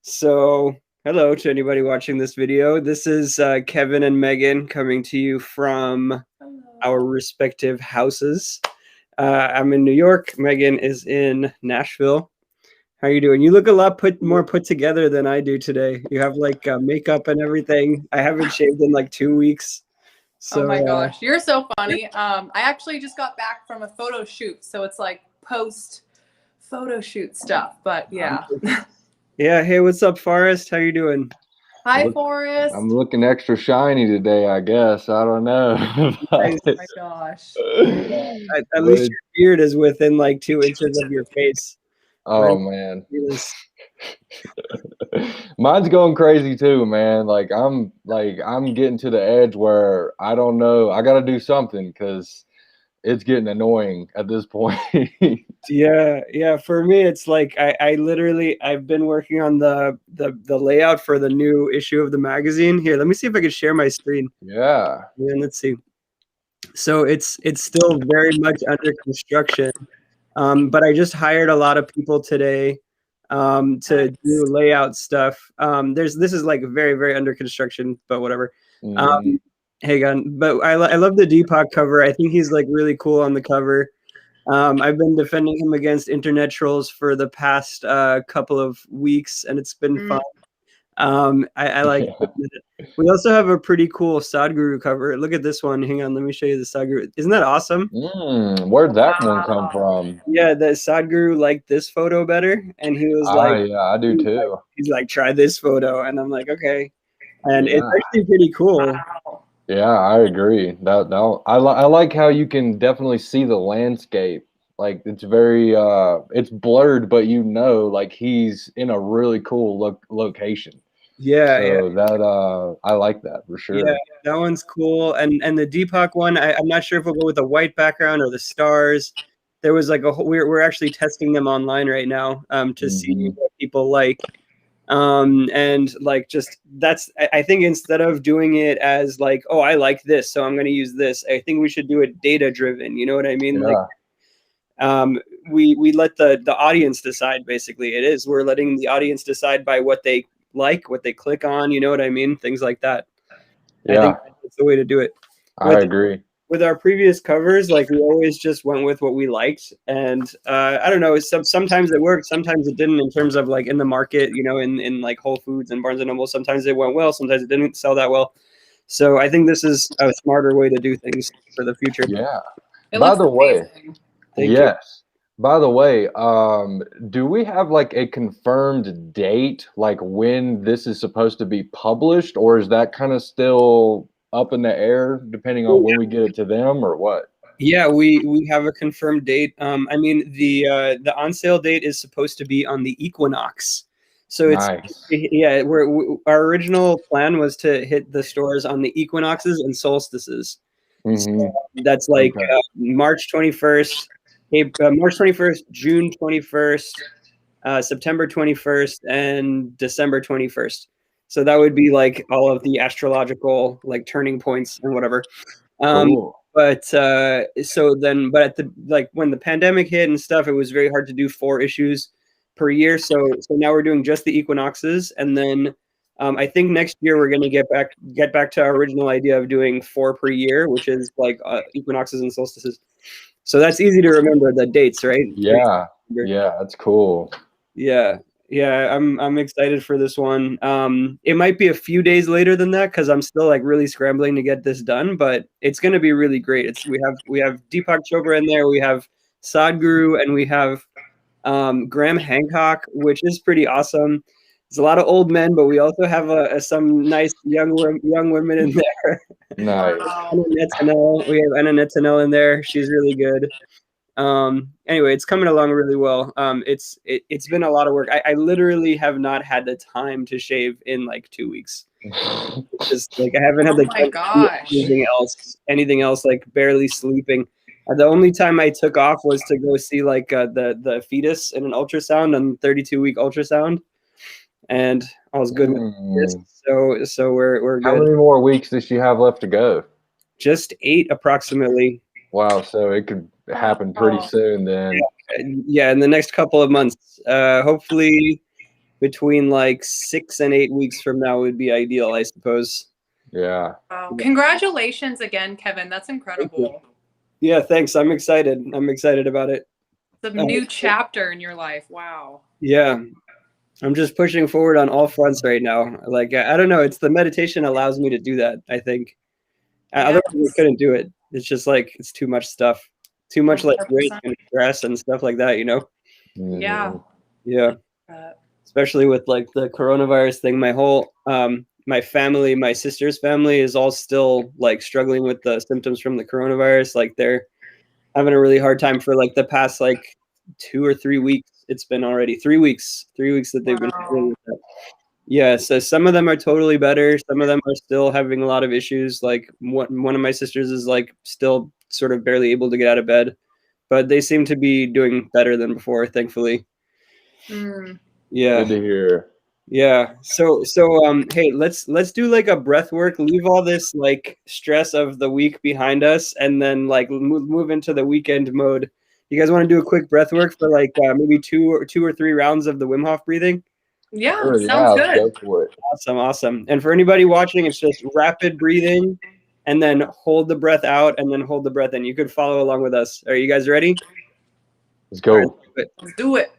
So, hello to anybody watching this video. This is Kevin and Megan coming to you from our respective houses. I'm in New York. Megan is in Nashville. How are you doing? You look a lot more put together than I do today. You have like makeup and everything. I haven't shaved in like 2 weeks. Oh So, my gosh, you're so funny. I actually just got back from a photo shoot, so it's like post photo shoot stuff. But yeah. yeah. Hey, what's up, Forrest? How you doing? Hi, Look, Forrest. I'm looking extra shiny today, I guess. I don't know. Nice. Oh my gosh. At But least your beard is within like 2 inches of your face. oh man. Ridiculous. Mine's going crazy too, man. I'm getting to the edge where I don't know. I got to do something because it's getting annoying at this point. Yeah. For me, it's like I literally I've been working on the layout for the new issue of the magazine. Here, let me see if I can share my screen. Yeah. And let's see. So it's still very much under construction. But I just hired a lot of people today to do layout stuff. This is like very, very under construction, but whatever. Mhm. Hang on. But I love the Deepak cover. I think he's like really cool on the cover. I've been defending him against internet trolls for the past couple of weeks, and it's been fun. I like it. We also have a pretty cool Sadhguru cover. Look at this one. Hang on, let me show you the Sadhguru. Isn't that awesome? Where'd that one come from? Yeah, the Sadhguru liked this photo better, and he was like, Yeah, I do too. he's like, try this photo, and I'm like, okay, and it's Yeah. actually pretty cool. Wow. Yeah, I agree. I like how you can definitely see the landscape. Like it's very it's blurred, but like he's in a really cool location. Yeah. So that I like that for Yeah, sure. that one's cool. And the Deepak one, I'm not sure if we'll go with the white background or the stars. There was like we're actually testing them online right now to see what people like. And like just I think instead of doing it as like, oh, I like this, so I'm going to use this, I think we should do it data driven. You know what I mean? Like we let the audience decide. Basically, we're letting the audience decide by what they like, what they click on. You know what I mean? Things like that. I think that's the way to do it. I agree. With our previous covers, like we always just went with what we liked, and I don't know. Sometimes it worked, sometimes it didn't. In terms of like in the market, you know, in like Whole Foods and Barnes and Noble, sometimes it went well, sometimes it didn't sell that well. So I think this is a smarter way to do things for the future. Yeah. It By looks the way, amazing. Thank you. yes. By the way, do we have like a confirmed date, like when this is supposed to be published, or is that kind of still up in the air depending on when we get it to them or what? Yeah, we have a confirmed date. I mean the on sale date is supposed to be on the equinox. So Nice. our original plan was to hit the stores on the equinoxes and solstices. So that's like Okay. March 21st, March 21st, June 21st, September 21st, and December 21st. So that would be like all of the astrological like turning points and whatever. Cool. But at the like when the pandemic hit and stuff, it was very hard to do 4 issues per year. So now we're doing just the equinoxes, and then I think next year we're gonna get back to our original idea of doing 4 per year, which is like equinoxes and solstices. So that's easy to remember the dates, right? Yeah. Yeah, that's cool. Yeah. I'm excited for this one. It might be a few days later than that because I'm still like really scrambling to get this done, but it's gonna be really great. We have Deepak Chopra in there, we have Sadhguru, and we have Graham Hancock, which is pretty awesome. There's a lot of old men, but we also have some nice young women in there. Nice. We have Anna Netanel in there. She's really good. Anyway, it's coming along really well. It's been a lot of work. I literally have not had the time to shave in like 2 weeks. Just like I haven't had the Oh my gosh. anything else, like barely sleeping. The only time I took off was to go see like the fetus in an ultrasound and 32-week ultrasound, and I was good with this. So we're good. How many more weeks does she have left to go? Just 8 approximately. Wow, so it could happen pretty soon then. Yeah, in the next couple of months. Hopefully between like 6 and 8 weeks from now would be ideal, I suppose. Yeah. Wow. Congratulations again, Kevin. That's incredible. Yeah, thanks. I'm excited. I'm excited about it. It's a new chapter in your life. Wow. Yeah. I'm just pushing forward on all fronts right now. Like I don't know, it's the meditation allows me to do that, I think. Otherwise I couldn't do it. It's just like it's too much stuff. Too much like risk 100%. and stress and stuff like that, you know? Yeah. Yeah. Especially with like the coronavirus thing, my whole my family, my sister's family is all still like struggling with the symptoms from the coronavirus. Like they're having a really hard time for like the past like 2 or 3 weeks. It's been already 3 weeks, 3 weeks that they've been struggling with that. Yeah, so some of them are totally better. Some of them are still having a lot of issues. Like one of my sisters is like still sort of barely able to get out of bed, but they seem to be doing better than before, thankfully. Mm. Yeah. Good to hear. Yeah. Hey, let's do like a breath work, leave all this like stress of the week behind us and then like move into the weekend mode. You guys want to do a quick breath work for like maybe two or three rounds of the Wim Hof breathing? Yeah, Sure, sounds let's good. go for it. Awesome. And for anybody watching, it's just rapid breathing and then hold the breath out and then hold the breath in. You could follow along with us. Are you guys ready? Let's go. All right, Let's do it.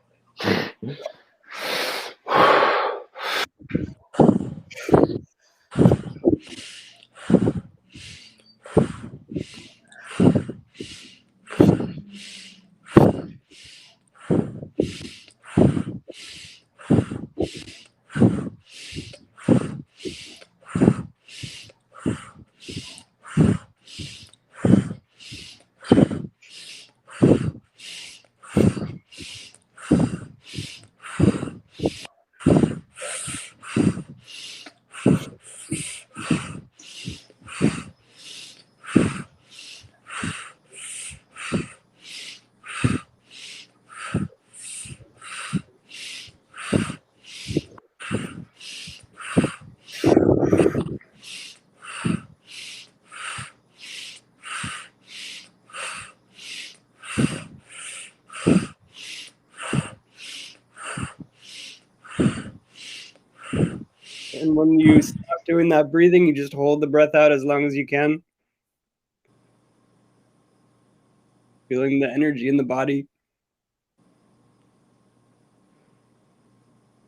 And when you stop doing that breathing, you just hold the breath out as long as you can. Feeling the energy in the body.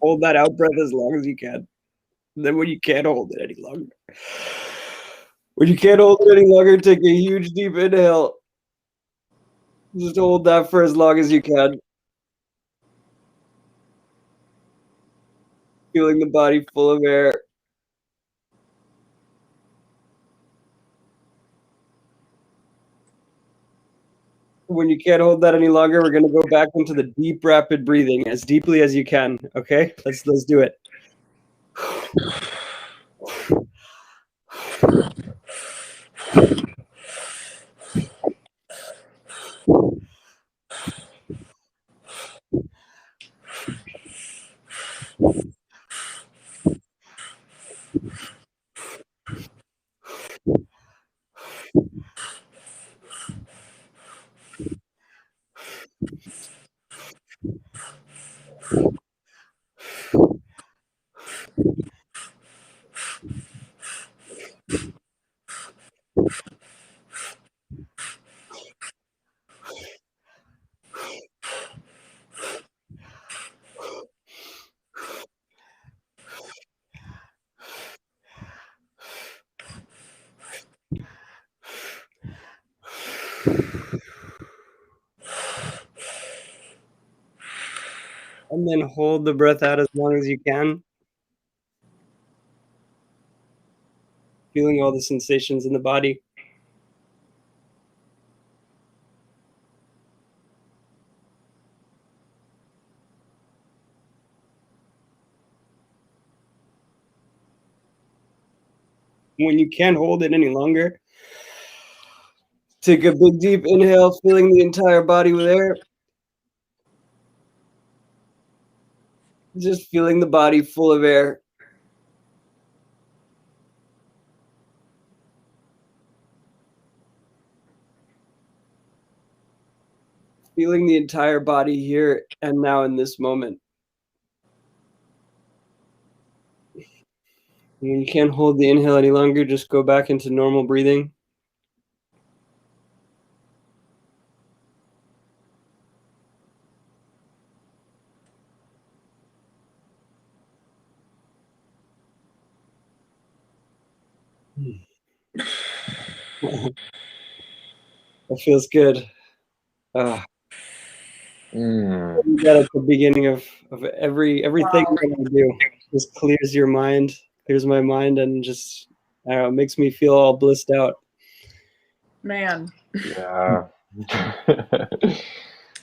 Hold that out breath as long as you can. And then when you can't hold it any longer, take a huge deep inhale. Just hold that for as long as you can. Feeling the body full of air. When you can't hold that any longer, we're gonna go back into the deep, rapid breathing as deeply as you can. Okay, let's do it. And then hold the breath out as long as you can. Feeling all the sensations in the body. When you can't hold it any longer, take a big deep inhale, filling the entire body with air. Just feeling the body full of air. Feeling the entire body here and now in this moment. You can't hold the inhale any longer. Just go back into normal breathing. That feels good. Uh, Mm. that at the beginning of everything Wow. that I do just clears your mind, clears my mind, and just I don't know, makes me feel all blissed out. Man, Yeah.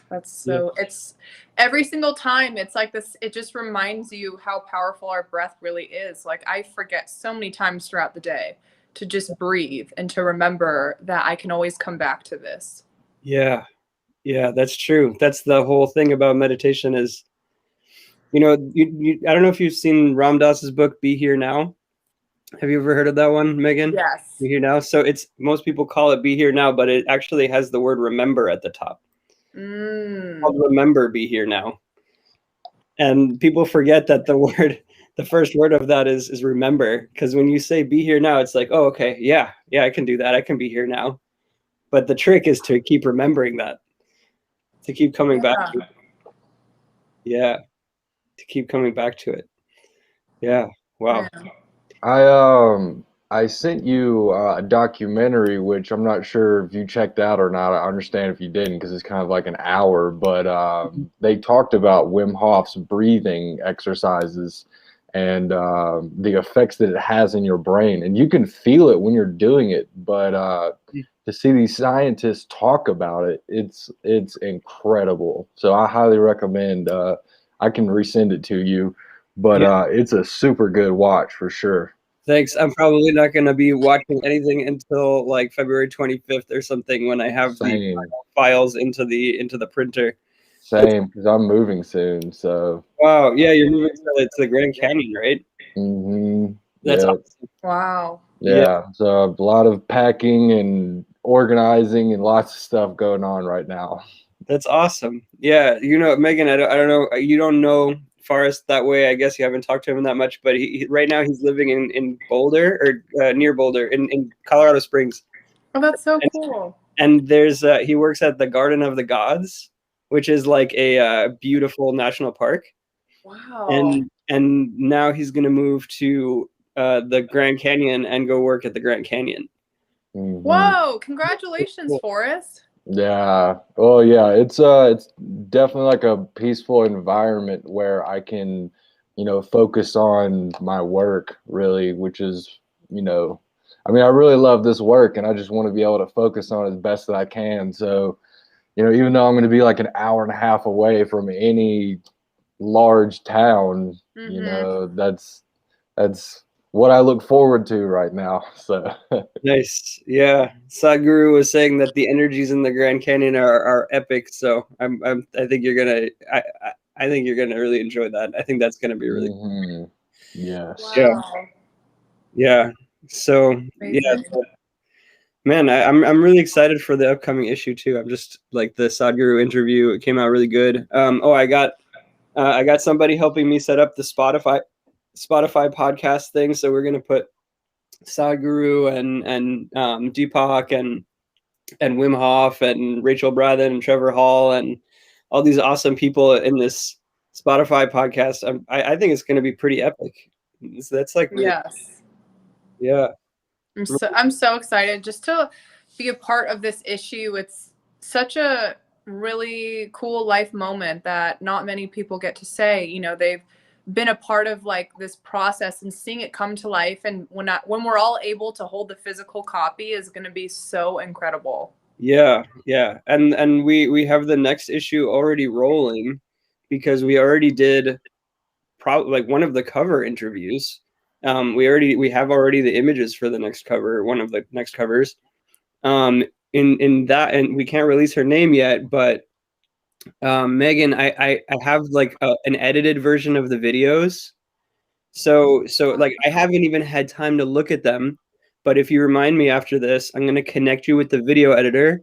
that's Yeah. so, it's every single time it's like this, it just reminds you how powerful our breath really is. Like I forget so many times throughout the day to just breathe and to remember that I can always come back to this. Yeah. Yeah, that's true. That's the whole thing about meditation is, you know, I don't know if you've seen Ram Dass's book, Be Here Now. Have you ever heard of that one, Megan? Yes. Be Here Now. So it's most people call it Be Here Now, but it actually has the word remember at the top. It's Mm. called Remember Be Here Now. And people forget that the first word of that is remember. Because when you say be here now, it's like, oh, okay, yeah, I can do that. I can be here now. But the trick is to keep remembering that, to keep coming back Yeah. to it. Yeah, to keep coming back to it. Yeah. Wow. Man. I sent you a documentary, which I'm not sure if you checked out or not. I understand if you didn't, because it's kind of like an hour. But they talked about Wim Hof's breathing exercises and the effects that it has in your brain, and you can feel it when you're doing it. But to see these scientists talk about it, it's incredible. So I highly recommend. I can resend it to you, but Yeah. it's a super good watch for sure. Thanks. I'm probably not going to be watching anything until like February 25th or something when I have the Same, files into the printer. That's same, because I'm moving soon. So, wow. Yeah, you're moving to the Grand Canyon, right? That's yeah, awesome. Wow. Yeah. yeah. So a lot of packing and organizing and lots of stuff going on right now. That's awesome. Yeah, you know, Megan, I don't know, you don't know Forrest that way. I guess you haven't talked to him that much, but right now he's living in Boulder or near Boulder in Colorado Springs. Oh, that's so And, cool. and there's he works at the Garden of the Gods, which is like a beautiful national park. Wow. And now he's gonna move to the Grand Canyon and go work at the Grand Canyon. Hmm. Whoa, congratulations, Cool. Forrest. Yeah. Oh, yeah. It's definitely like a peaceful environment where I can, focus on my work really, which is, I mean, I really love this work and I just want to be able to focus on it as best that I can. So, even though I'm going to be like an hour and a half away from any large town, that's what I look forward to right now. So, Nice. Yeah. Sadhguru was saying that the energies in the Grand Canyon are epic. So I think you're gonna I think you're gonna really enjoy that. I think that's gonna be really yes. yeah. Wow. Yeah. So yeah, Amazing. man, I'm really excited for the upcoming issue too. I'm just like the Sadhguru interview. It came out really good. Oh, I got somebody helping me set up the Spotify podcast thing. So we're gonna put Sadhguru and Deepak and Wim Hof and Rachel Brathen and Trevor Hall and all these awesome people in this Spotify podcast. I think it's going to be pretty epic. That's like really, Yes. yeah, I'm so excited just to be a part of this issue. It's such a really cool life moment that not many people get to say. You know, they've been a part of like this process and seeing it come to life. And when we're all able to hold the physical copy is going to be so incredible. yeah, yeah. And we have the next issue already rolling because we already did probably like one of the cover interviews. We have already the images for the next cover, one of the next covers. Um, in that, and we can't release her name yet, but Megan, I have like an edited version of the videos. So like I haven't even had time to look at them. But if you remind me after this, I'm gonna connect you with the video editor,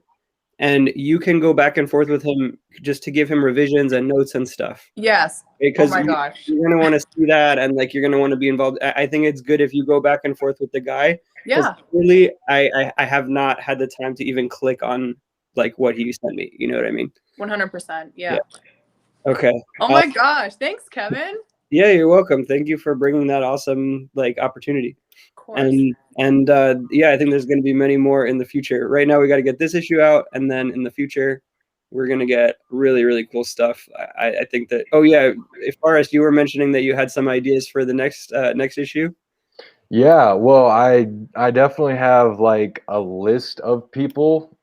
and you can go back and forth with him just to give him revisions and notes and stuff. Yes. Because oh my gosh. you're going to want to see that, and like you're going to want to be involved. I think it's good if you go back and forth with the guy. Yeah. Really, I have not had the time to even click on like what he sent me. You know what I mean? 100%. Yeah. Okay. Oh my gosh. Thanks, Kevin. Yeah, you're welcome. Thank you for bringing that awesome like opportunity. Of course. And yeah, I think there's going to be many more in the future. Right now, we got to get this issue out, and then in the future, we're going to get really, really cool stuff. I think that. Oh yeah, Forrest, you were mentioning that you had some ideas for the next issue. Yeah, well, I definitely have like a list of people.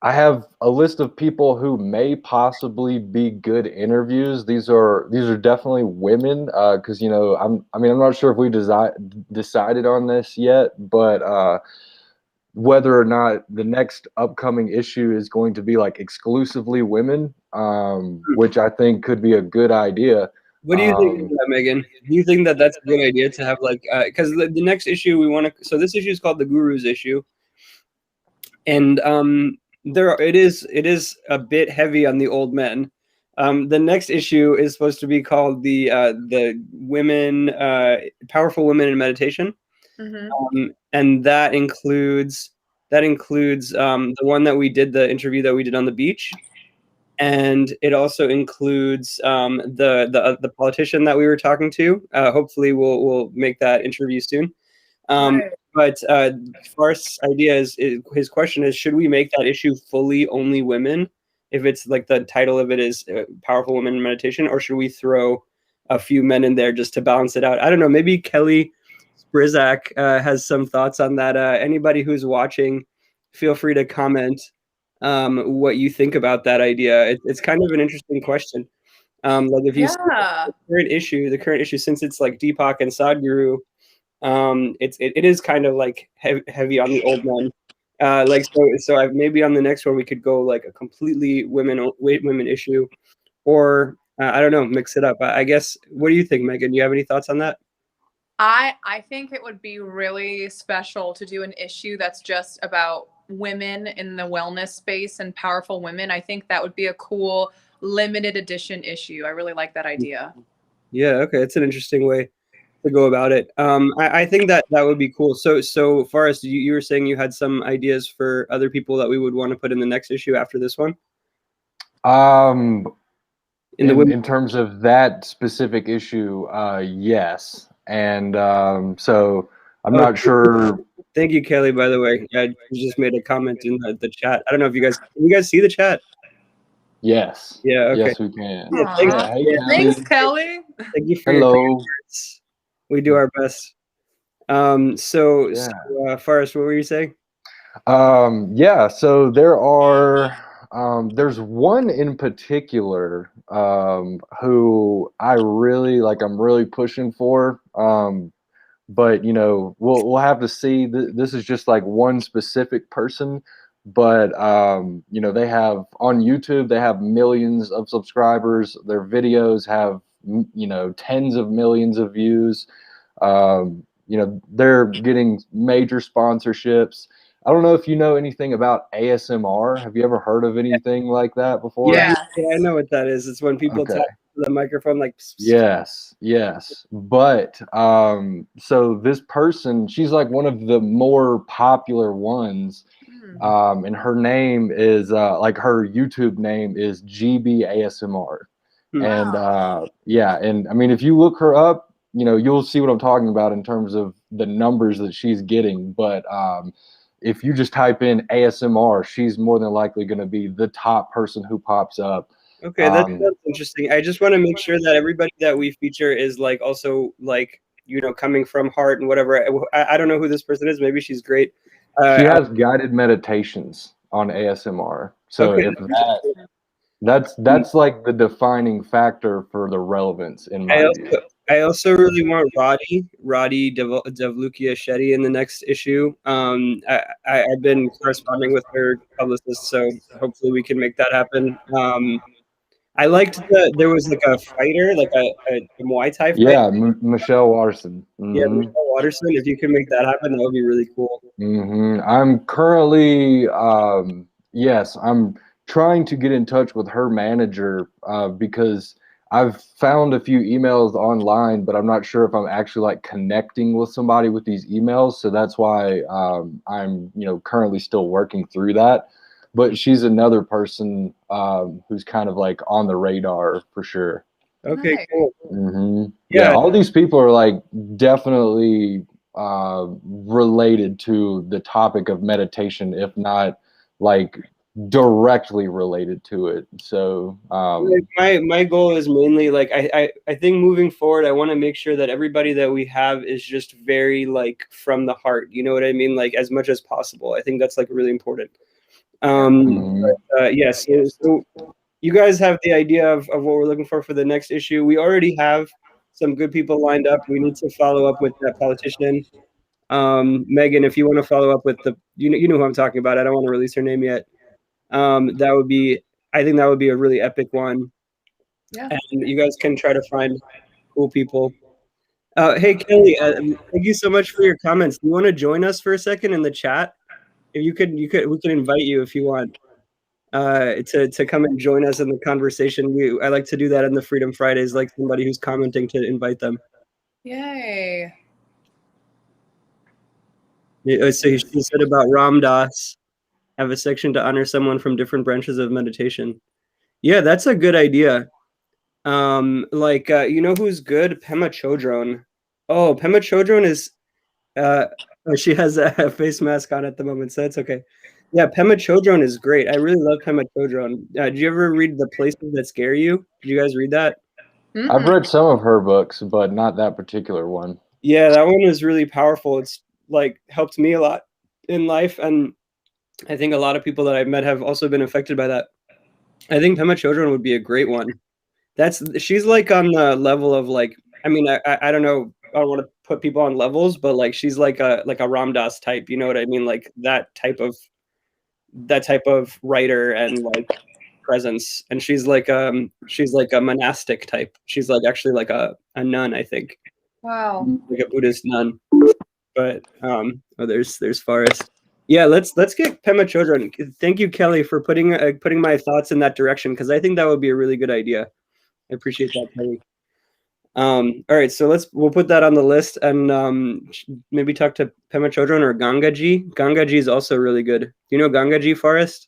I have a list of people who may possibly be good interviews. These are definitely women, because I'm not sure if we decided on this yet, but whether or not the next upcoming issue is going to be like exclusively women, which I think could be a good idea. What do you think of that, Megan? Do you think that that's a good idea to have like because the next issue we want to, so this issue is called the Guru's issue, and it is a bit heavy on the old men. The next issue is supposed to be called the women, powerful women in meditation, and that includes the one that we did, the interview that we did on the beach, and it also includes the politician that we were talking to. Hopefully, we'll make that interview soon. Right. But Far's idea is his question is, should we make that issue fully only women if it's like the title of it is Powerful Women in Meditation, or should we throw a few men in there just to balance it out? I don't know. Maybe Kelly Sprizak has some thoughts on that. Anybody who's watching, feel free to comment what you think about that idea. It's kind of an interesting question. Like if you see the current issue, since it's like Deepak and Sadhguru, it is kind of like heavy on the old men. Like so maybe on the next one we could go like a completely women issue, or I don't know, mix it up. I guess. What do you think, Megan? Do you have any thoughts on that? I think it would be really special to do an issue that's just about women in the wellness space and powerful women. I think that would be a cool limited edition issue. I really like that idea. Yeah, okay, it's an interesting way to go about it. I think that would be cool. So Forrest, you were saying you had some ideas for other people that we would want to put in the next issue after this one? In terms of that specific issue, yes. And so I'm not sure. Thank you, Kelly, by the way. Yeah, you just made a comment in the chat. I don't know if you guys see the chat? Yes. Yeah, okay. Yes, we can. Yeah, thanks, Kelly. Thank you for Hello. your words. We do our best. So Forrest, what were you saying? Yeah, so there's one in particular who I'm really pushing for. But we'll have to see. This is just like one specific person, but they have on YouTube, they have millions of subscribers. Their videos have tens of millions of views. They're getting major sponsorships. I don't know if you know anything about ASMR. Have you ever heard of anything like that before? Yeah, I know what that is. It's when people tap the microphone like. Yes. But so this person, she's like one of the more popular ones. And her name is like her YouTube name is GB ASMR. And and I mean, if you look her up, you'll see what I'm talking about in terms of the numbers that she's getting. But if you just type in ASMR, she's more than likely going to be the top person who pops up. Okay, that's interesting. I just want to make sure that everybody that we feature is like also like coming from heart and whatever. I don't know who this person is. Maybe she's great. She has guided meditations on ASMR. So if that's like the defining factor for the relevance in my view. I also really want Roddy Devlukia Shetty in the next issue. I've been corresponding with her publicist, so hopefully we can make that happen. I liked there was like a fighter, like a Muay Thai fight. Yeah, Michelle Watterson. Yeah, Hmm. Michelle Watterson. If you can make that happen, that would be really cool. I'm currently, yes, I'm trying to get in touch with her manager because I've found a few emails online, but I'm not sure if I'm actually like connecting with somebody with these emails. So that's why I'm, currently still working through that. But she's another person who's kind of like on the radar for sure. Okay, Nice. cool. Yeah, Yeah, all these people are like definitely related to the topic of meditation, if not like directly related to it. So, like, my goal is mainly like I think moving forward, I want to make sure that everybody that we have is just very like from the heart. You know what I mean? Like as much as possible. I think that's like really important. Yeah. mhm. Yes. So you guys have the idea of what we're looking for the next issue. We already have some good people lined up. We need to follow up with that politician. Megan, if you want to follow up with you know who I'm talking about. I don't want to release her name yet. That would be, I think that would be a really epic one. Yeah. And you guys can try to find cool people. Hey Kelly, thank you so much for your comments. Do you want to join us for a second in the chat? If we can invite you if you want to come and join us in the conversation. I like to do that in the Freedom Fridays, like somebody who's commenting to invite them. Yay. So she said about Ram Dass, have a section to honor someone from different branches of meditation. Yeah, that's a good idea. You know who's good? Pema Chodron. Oh, Pema Chodron is she has a face mask on at the moment, so that's okay. Yeah, Pema Chodron is great. I really love Pema Chodron. Did you ever read The Places That Scare You? Did you guys read that? I've Mm-mm. read some of her books, but not that particular one. Yeah, that one was really powerful. It's like helped me a lot in life, and I think a lot of people that I've met have also been affected by that. I think Pema Chodron would be a great one. She's like on the level of like, I mean, I don't know, I don't want to put people on levels, but like she's like a Ram Dass type, you know what I mean? Like that type of writer and like presence. And she's like a monastic type. She's like actually like a nun, I think. Wow. Like a Buddhist nun. But there's Forrest. Yeah, let's get Pema Chodron. Thank you, Kelly, for putting my thoughts in that direction, because I think that would be a really good idea. I appreciate that, Kelly. All right, so we'll put that on the list and maybe talk to Pema Chodron or Gangaji. Gangaji is also really good. You know Gangaji, Forrest?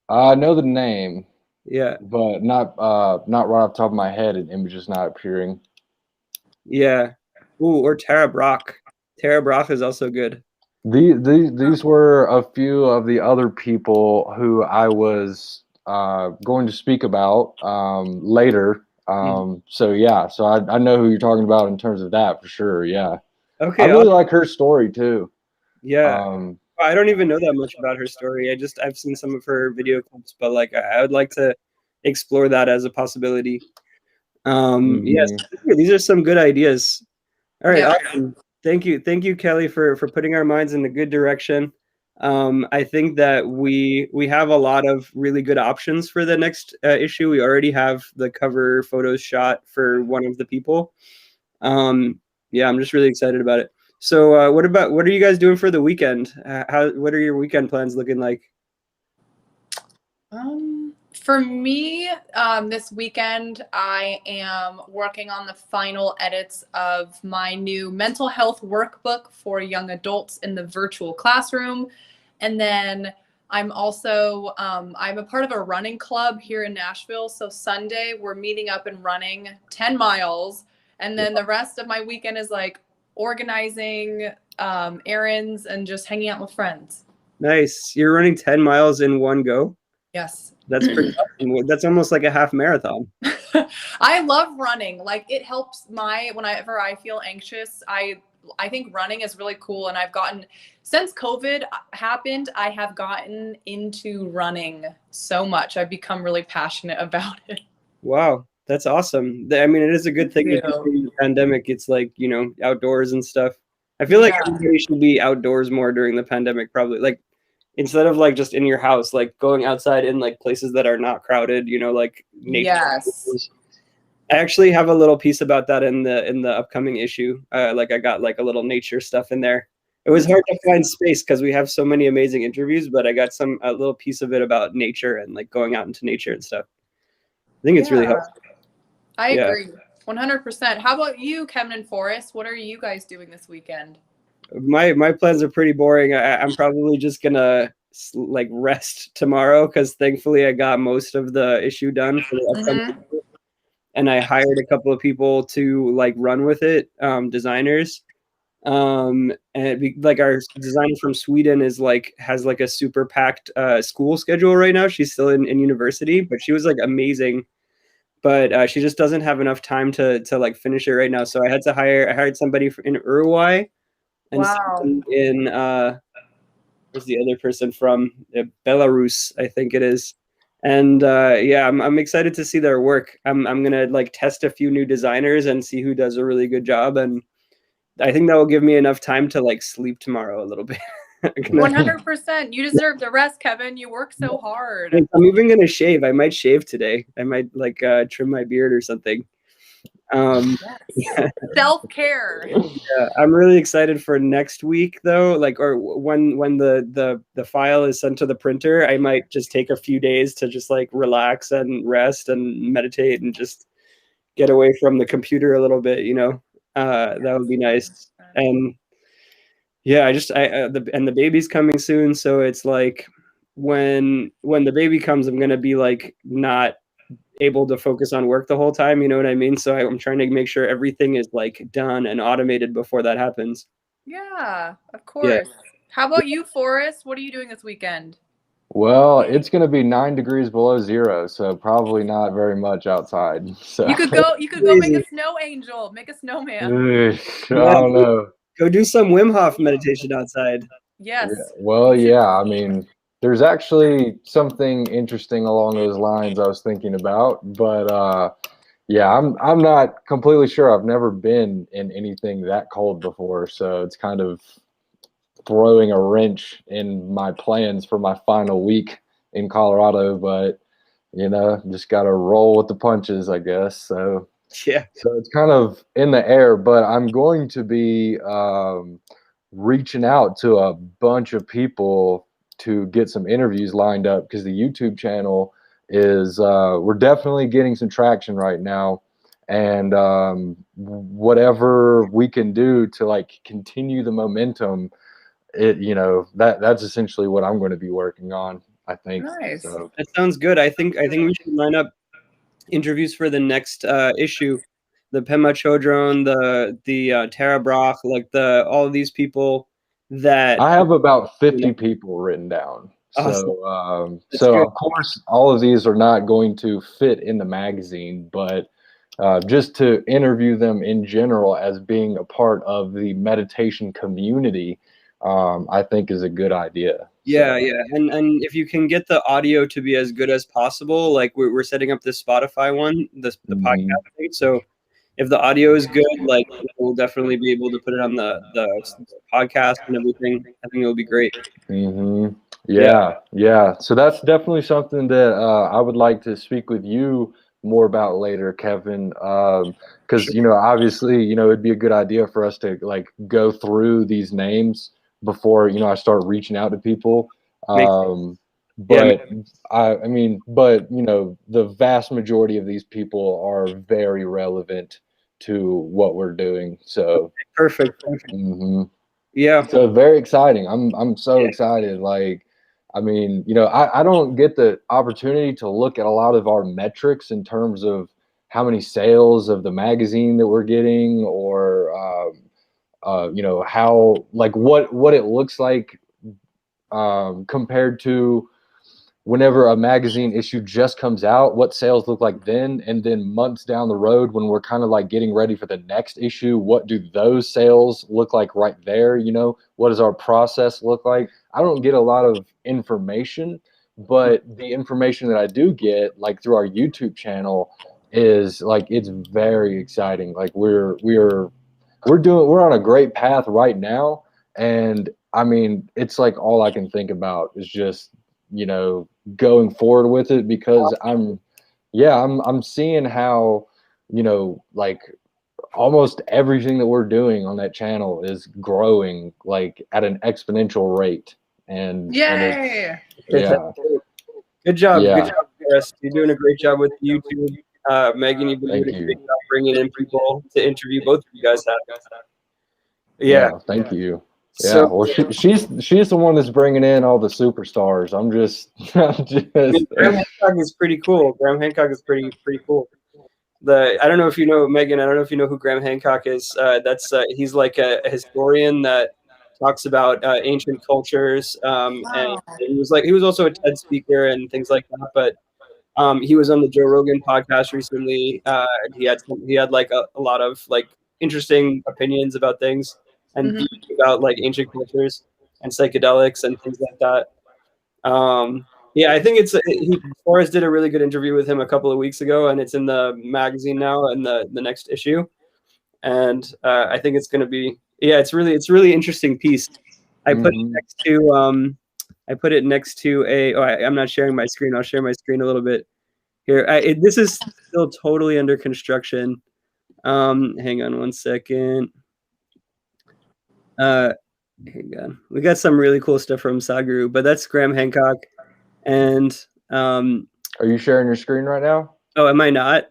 I know the name, Yeah, but not right off the top of my head. An image is not appearing. yeah. Ooh, or Tara Brach. Tara Brach is also good. These were a few of the other people who I was going to speak about later. So yeah, so I know who you're talking about in terms of that for sure. Yeah, I Okay, really like her story too. yeah. Um, I don't even know that much about her story. I've seen some of her video clips, but like I would like to explore that as a possibility. Yes, mhm. these are some good ideas. All right, Yeah. awesome. Thank you, Kelly, for putting our minds in a good direction. I think that we have a lot of really good options for the next issue. We already have the cover photos shot for one of the people. Yeah, I'm just really excited about it. So, what are you guys doing for the weekend? What are your weekend plans looking like? For me, this weekend, I am working on the final edits of my new mental health workbook for young adults in the virtual classroom. And then I'm also, I'm a part of a running club here in Nashville. So Sunday, we're meeting up and running 10 miles. And then the rest of my weekend is like organizing errands and just hanging out with friends. Nice. You're running 10 miles in one go? Yes. That's pretty awesome. That's almost like a half marathon. I love running. Like it helps whenever I feel anxious, I think running is really cool, and I've gotten, since COVID happened, I have gotten into running so much. I've become really passionate about it. Wow, that's awesome. I mean, it is a good thing Thank that you. during the pandemic, it's like, outdoors and stuff. I feel like Yeah. everybody should be outdoors more during the pandemic, probably. Like, instead of like just in your house, like going outside in like places that are not crowded, you know, like nature. Yes. I actually have a little piece about that in the upcoming issue. Like I got like a little nature stuff in there. It was hard to find space because we have so many amazing interviews, but I got a little piece of it about nature and like going out into nature and stuff. I think it's really helpful. I Yeah. agree. 100%. How about you, Kevin and Forrest? What are you guys doing this weekend? My plans are pretty boring. I'm probably just gonna like rest tomorrow because thankfully I got most of the issue done for the upcoming and I hired a couple of people to like run with it, designers. And like our designer from Sweden is like has like a super packed school schedule right now. She's still in university, but she was like amazing. But she just doesn't have enough time to like finish it right now. So I hired somebody in Uruguay and Wow. in where's the other person from? Belarus, I think it is. And yeah, I'm excited to see their work. I'm gonna like test a few new designers and see who does a really good job, and I think that will give me enough time to like sleep tomorrow a little bit. 100%. You deserve the rest, Kevin. You work so hard. I'm even gonna shave. I might shave today. I might like trim my beard or something. Yes. Self-care. Yeah, I'm really excited for next week though. Like, or when the file is sent to the printer, I might just take a few days to just like relax and rest and meditate and just get away from the computer a little bit. You know, that would be nice. And yeah, the baby's coming soon, so it's like when the baby comes, I'm gonna be like not able to focus on work the whole time, you know what I mean? So I'm trying to make sure everything is like done and automated before that happens. Yeah, of Yeah. course. How about you, Forrest? What are you doing this weekend? Well, it's going to be 9 degrees below zero, so probably not very much outside. So You could go make a snow angel, make a snowman. I don't know. Go do some Wim Hof meditation outside. Yes. Yeah, well, You should- yeah, I mean, there's actually something interesting along those lines I was thinking about, but yeah, I'm not completely sure. I've never been in anything that cold before, so it's kind of throwing a wrench in my plans for my final week in Colorado, but you know, just got to roll with the punches, I guess. So Yeah. so it's kind of in the air, but I'm going to be reaching out to a bunch of people to get some interviews lined up because the YouTube channel is we're definitely getting some traction right now, and whatever we can do to like continue the momentum, that's essentially what I'm going to be working on, I think. Nice. So That sounds good. I think we should line up interviews for the next issue. The Pema Chodron, the Tara Brach, like all of these people that I have about 50 people written down. awesome. So Good. of course, all of these are not going to fit in the magazine, but just to interview them in general as being a part of the meditation community, I think is a good idea. Yeah, So, yeah, and if you can get the audio to be as good as possible, like we're setting up this Spotify one, the podcast thing. So if the audio is good, like we'll definitely be able to put it on the podcast and everything. I think it'll be great. Yeah. So that's definitely something that I would like to speak with you more about later, Kevin. Because obviously, it'd be a good idea for us to like go through these names before I start reaching out to people. But I mean, but the vast majority of these people are very relevant to what we're doing. So Perfect. Yeah. so very exciting. I'm so excited. Like, I mean, I don't get the opportunity to look at a lot of our metrics in terms of how many sales of the magazine that we're getting, or how like what it looks like compared to whenever a magazine issue just comes out, what sales look like then, and then months down the road when we're kind of like getting ready for the next issue, what do those sales look like right there? What does our process look like? I don't get a lot of information, but the information that I do get, like through our YouTube channel, is like it's very exciting. Like we're on a great path right now, and I mean, it's like all I can think about is just, going forward with it because I'm seeing how, like almost everything that we're doing on that channel is growing like at an exponential rate. And it's, Yay! yeah, Good yeah. job, Forrest. You're doing a great job with YouTube. Megan, you've been doing Thank a great you. job bringing in people to interview. Both of you guys have. Yeah. Yeah, thank you. Yeah, So well, she's the one that's bringing in all the superstars. I'm just, I'm I mean, just. Graham Hancock is pretty cool. Graham Hancock is pretty cool. I don't know if you know Megan. I don't know if you know who Graham Hancock is. He's like a historian that talks about ancient cultures. And Wow. he was also a TED speaker and things like that. But he was on the Joe Rogan podcast recently. He had like a lot of like interesting opinions about things and Mhm. views about like ancient cultures and psychedelics and things like that. Yeah, I think Forrest did a really good interview with him a couple of weeks ago, and it's in the magazine now in the next issue. And I think it's going to be it's really interesting piece. I put it Mhm. next to I put it next to I'm not sharing my screen. I'll share my screen a little bit here. This is still totally under construction. Hang on one second. Hang on. We got some really cool stuff from Sadhguru, but that's Graham Hancock. And Are you sharing your screen right now? oh, am I not?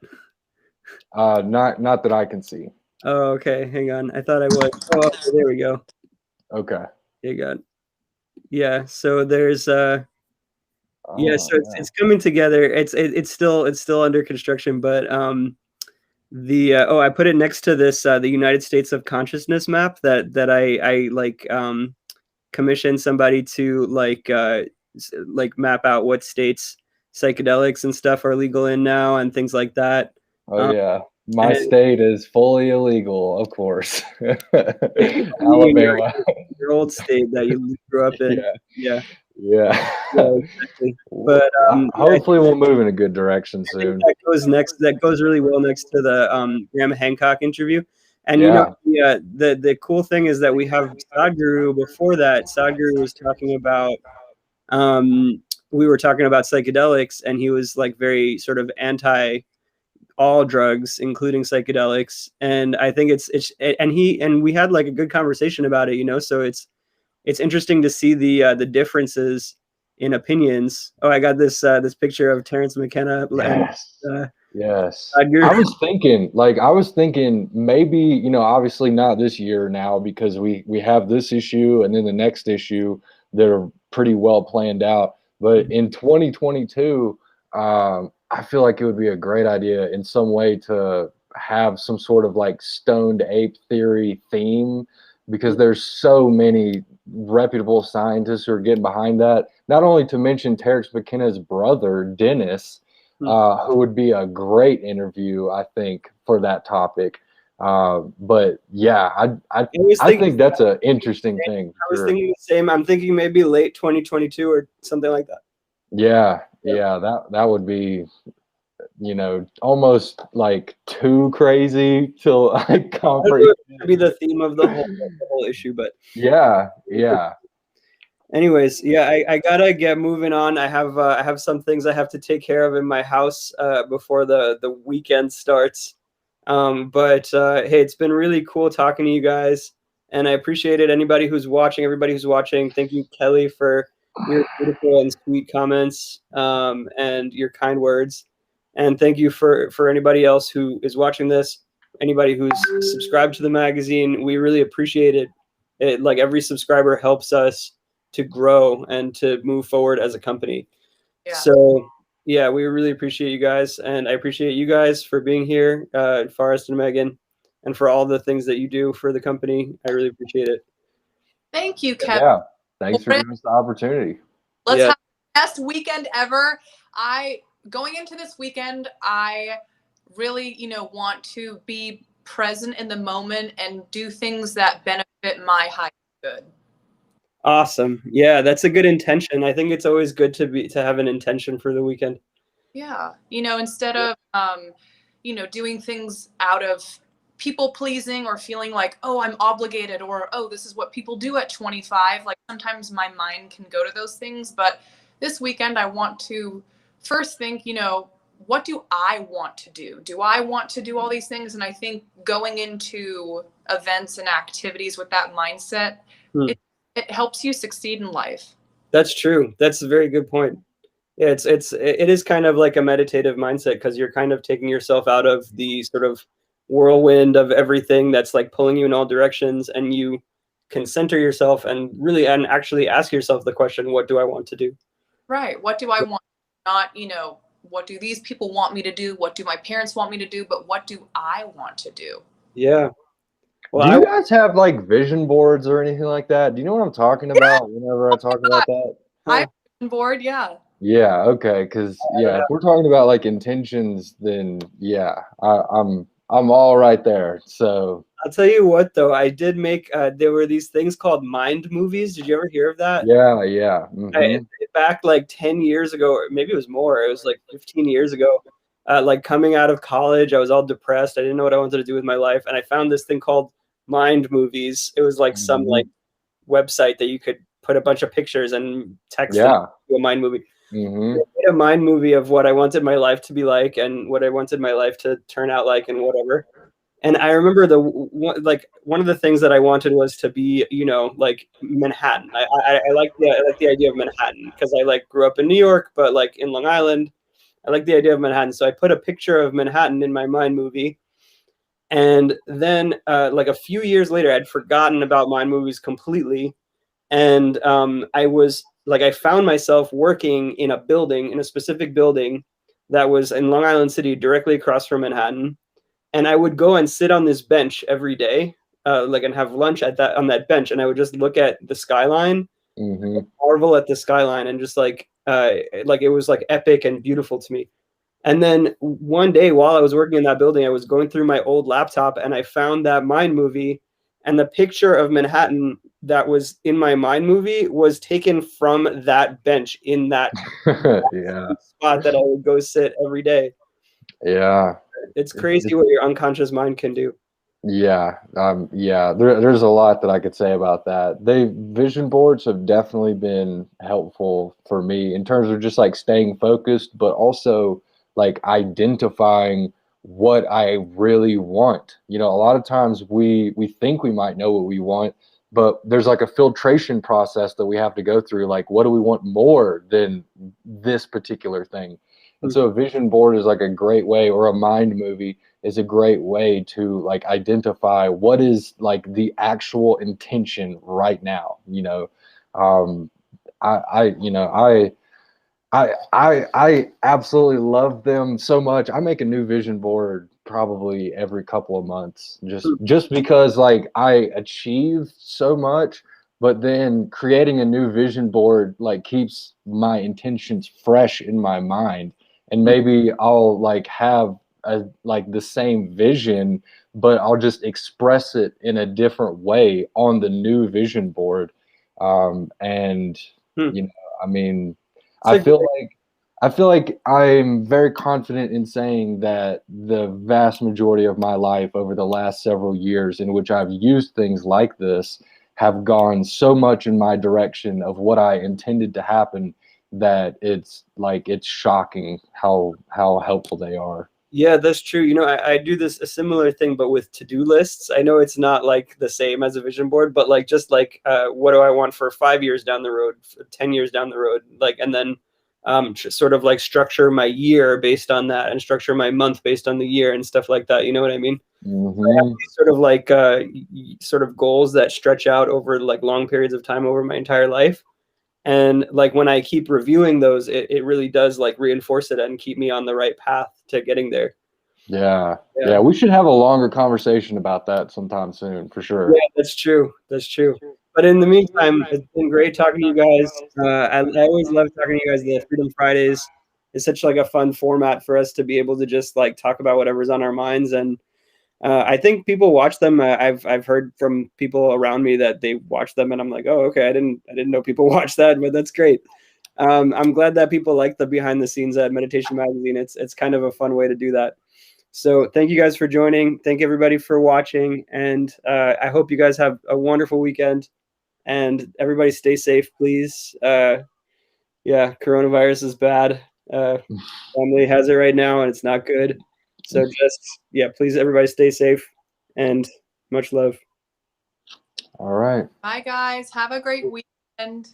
Not that I can see. Oh, okay. Hang on. I thought I was. Oh, okay, there we go. Okay. You got. Yeah. So there's yeah. Oh, So yeah. it's coming together. It's still under construction, but I put it next to this the United States of Consciousness map that I like commissioned somebody to like map out what states psychedelics and stuff are legal in now and things like that. Oh, Um, yeah. My and state is fully illegal, of course. your, Alabama. your old state that you grew up in. Yeah. Yeah, Yeah. yeah, exactly. But yeah, Hopefully we'll move in a good direction I think soon. that goes next. That goes really well next to the Graham Hancock interview. And Yeah. the cool thing is that we have Sadhguru before that. Sadhguru was talking about we were talking about psychedelics, and he was like very sort of anti all drugs, including psychedelics. And I think and we had like a good conversation about it, So it's interesting to see the differences in opinions. Oh, I got this picture of Terrence McKenna and Yes. uh, Yes. Sadhguru. I was thinking maybe, obviously not this year now because we have this issue and then the next issue that are pretty well planned out. But in 2022, I feel like it would be a great idea in some way to have some sort of like stoned ape theory theme because there's so many reputable scientists who are getting behind that. Not only to mention Terrence McKenna's brother, Dennis, who would be a great interview, I think, for that topic. But yeah, I think that's an interesting thing. I was Sure. thinking the same. I'm thinking maybe late 2022 or something like that. Yeah, Yeah. yeah, that would be, almost like too crazy to like I don't know comprehend. if it could be the theme of the whole issue, but Yeah, yeah. anyways, yeah, I gotta get moving on. I have some things I have to take care of in my house before the weekend starts. But hey, it's been really cool talking to you guys, and I appreciate it. Everybody who's watching, thank you, Kelly, for your beautiful and sweet comments and your kind words, and thank you for anybody else who is watching this, anybody who's subscribed to the magazine. We really appreciate it. Like every subscriber helps us to grow and to move forward as a company. Yeah. So yeah, we really appreciate you guys, and I appreciate you guys for being here, Forrest and Megan, and for all the things that you do for the company. I really appreciate it. Thank you, Kevin. Yeah. Thanks for giving us the opportunity. Let's Yeah. have the best weekend ever. Going into this weekend, I really, want to be present in the moment and do things that benefit my highest good. Awesome. Yeah, that's a good intention. I think it's always good to have an intention for the weekend. Yeah. Instead of, doing things out of people pleasing or feeling like, oh, I'm obligated, or oh, this is what people do at 25. Like sometimes my mind can go to those things. But this weekend, I want to first think, what do I want to do? Do I want to do all these things? And I think going into events and activities with that mindset, it helps you succeed in life. That's true. That's a very good point. Yeah, it is kind of like a meditative mindset, because you're kind of taking yourself out of the sort of whirlwind of everything that's like pulling you in all directions, and you can center yourself and really and actually ask yourself the question, what do I want to do? Right. What do I want? Not, what do these people want me to do? What do my parents want me to do? But what do I want to do? Yeah. Well, do you guys have like vision boards or anything like that? Do you know what I'm talking about whenever I talk about that? I have a vision board, yeah. Yeah, okay, because if we're talking about like intentions, then yeah, I'm all right there. So I'll tell you what, though, I did make there were these things called mind movies. Did you ever hear of that? yeah. Back like 10 years ago, or maybe it was more, it was like 15 years ago, like coming out of college, I was all depressed. I didn't know what I wanted to do with my life, and I found this thing called mind movies. It was like some like website that you could put a bunch of pictures and text them to a mind movie. I made a mind movie of what I wanted my life to be like and what I wanted my life to turn out like and whatever. And I remember one of the things that I wanted was to be, like Manhattan. I like the idea of Manhattan, because I like grew up in New York, but like in Long Island, I like the idea of Manhattan. So I put a picture of Manhattan in my mind movie. And then like a few years later, I'd forgotten about mind movies completely. And I found myself working in a specific building that was in Long Island City, directly across from Manhattan. And I would go and sit on this bench every day, and have lunch on that bench, and I would just look at the skyline, marvel at the skyline, and just like it was like epic and beautiful to me. And then one day while I was working in that building, I was going through my old laptop and I found that mind movie, and the picture of Manhattan that was in my mind movie was taken from that bench in that spot that I would go sit every day. Yeah. It's crazy what your unconscious mind can do. Yeah. There's a lot that I could say about that. Vision boards have definitely been helpful for me in terms of just like staying focused, but also like identifying what I really want. A lot of times we think we might know what we want, but there's like a filtration process that we have to go through. Like, what do we want more than this particular thing? And so a vision board is like a great way, or a mind movie is a great way to like identify what is like the actual intention right now. I absolutely love them so much. I make a new vision board probably every couple of months, just because like I achieve so much, but then creating a new vision board like keeps my intentions fresh in my mind, and maybe I'll like have like the same vision, but I'll just express it in a different way on the new vision board. And I mean, I feel like I'm very confident in saying that the vast majority of my life over the last several years in which I've used things like this have gone so much in my direction of what I intended to happen that it's shocking how helpful they are. Yeah, that's true. I do a similar thing, but with to-do lists. I know it's not like the same as a vision board, but like just like what do I want for 5 years down the road, for 10 years down the road, like, and then sort of like structure my year based on that, and structure my month based on the year and stuff like that. You know what I mean? I have these sort of like sort of goals that stretch out over like long periods of time over my entire life. And like when I keep reviewing those, it really does like reinforce it and keep me on the right path to getting there. Yeah. We should have a longer conversation about that sometime soon, for sure. Yeah, that's true. But in the meantime, it's been great talking to you guys. I always love talking to you guys. The Freedom Fridays is such like a fun format for us to be able to just like talk about whatever's on our minds. And I think people watch them. I've heard from people around me that they watch them, and I'm like, oh, okay, I didn't know people watch that, but that's great. I'm glad that people like the behind the scenes at Meditation Magazine. It's kind of a fun way to do that. So thank you guys for joining. Thank everybody for watching. And I hope you guys have a wonderful weekend. And everybody stay safe, please. Yeah, coronavirus is bad. Family has it right now, and it's not good. So just, yeah, please, everybody stay safe, and much love. All right. Bye, guys. Have a great weekend.